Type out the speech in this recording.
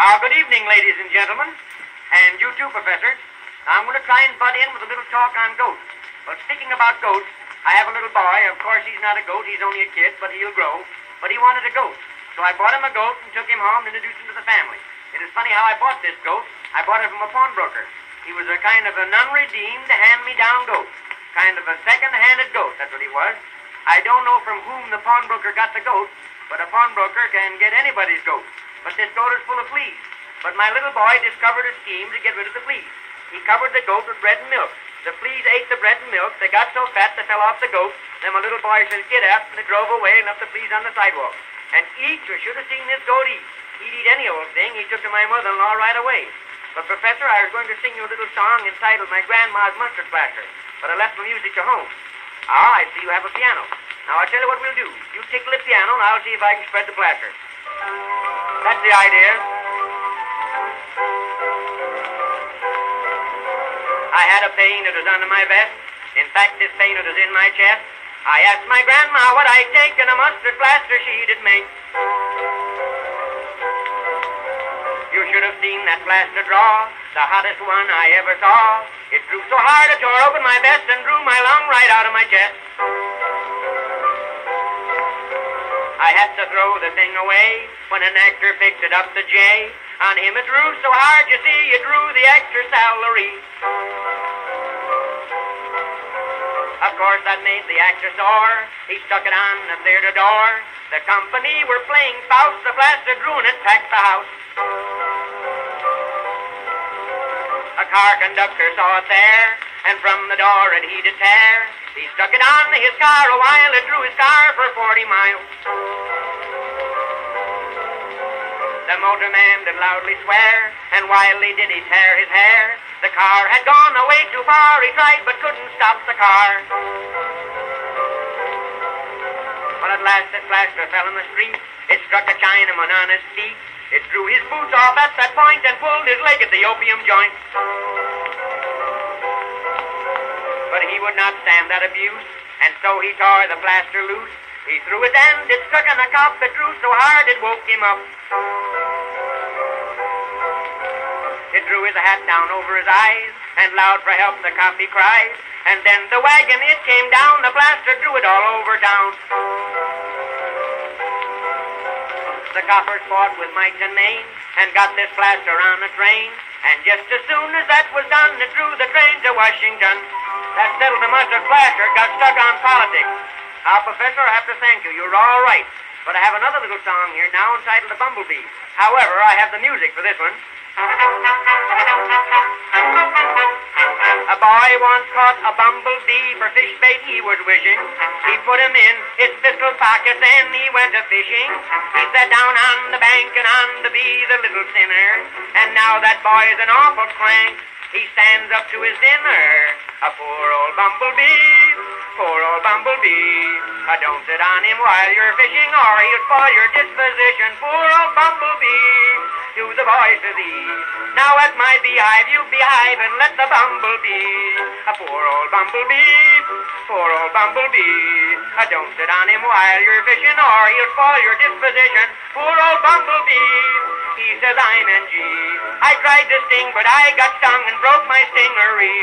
Good evening, ladies and gentlemen, and you too, Professor. I'm going to try and butt in with a little talk on goats. Well, speaking about goats, I have a little boy. Of course, he's not a goat. He's only a kid, but he'll grow. But he wanted a goat. So I bought him a goat and took him home and introduced him to the family. It is funny how I bought this goat. I bought it from a pawnbroker. He was a kind of an unredeemed, hand-me-down goat. Kind of a second-handed goat, that's what he was. I don't know from whom the pawnbroker got the goat, but a pawnbroker can get anybody's goat. But this goat is full of fleas. But my little boy discovered a scheme to get rid of the fleas. He covered the goat with bread and milk. The fleas ate the bread and milk. They got so fat they fell off the goat. Then my little boy says, "Get up," and they drove away and left the fleas on the sidewalk. And each should have seen this goat eat. He'd eat any old thing. He took to my mother-in-law right away. But, Professor, I was going to sing you a little song entitled My Grandma's Mustard Plaster, but I left my music to home. I see you have a piano. Now, I'll tell you what we'll do. You tickle the piano, and I'll see if I can spread the plaster. That's the idea. I had a pain that was under my vest. In fact, this pain that was in my chest. I asked my grandma what I'd take, and a mustard plaster she did make. You should have seen that plaster draw, the hottest one I ever saw. It drew so hard it tore open my vest and drew my lung right out of my chest. I had to throw the thing away when an actor picked it up to J. On him it drew so hard, you see, it drew the extra salary. Of course, that made the actor sore. He stuck it on the theater door. The company were playing Faust. The plaster drew and it packed the house. A car conductor saw it there, and from the door it he did tear. He stuck it on his car a while. It drew his car for 40 miles. The motorman did loudly swear, and wildly did he tear his hair. The car had gone away too far. He tried but couldn't stop the car. Well, at last the plaster fell in the street. It struck a Chinaman on his feet. It drew his boots off at that point and pulled his leg at the opium joint. But he would not stand that abuse, and so he tore the plaster loose. He threw it and it struck on a cop. It drew so hard it woke him up. It drew his hat down over his eyes, and loud for help the cop he cried. And then the wagon, it came down, the plaster drew it all over town. The coppers fought with might and main, and got this plaster on a train. And just as soon as that was done, it drew the train to Washington. That settled the mustard plaster, got stuck on politics. Professor, I have to thank you. You're all right. But I have another little song here now entitled The Bumblebee. However, I have the music for this one. A boy once caught a bumblebee for fish bait he was wishing. He put him in his pistol pocket, then he went a fishing. He sat down on the bank and on the bee, the little sinner. And now that boy's an awful crank. He stands up to his dinner. A poor old bumblebee, poor old bumblebee. Don't sit on him while you're fishing, or he'll spoil your disposition. Poor old bumblebee, to the boy says he. Now at my beehive you beehive and let the bumblebee. A poor old bumblebee, poor old bumblebee. Don't sit on him while you're fishing, or he'll spoil your disposition. Poor old bumblebee. He says I'm NG. I tried to sting, but I got stung and broke my stingery.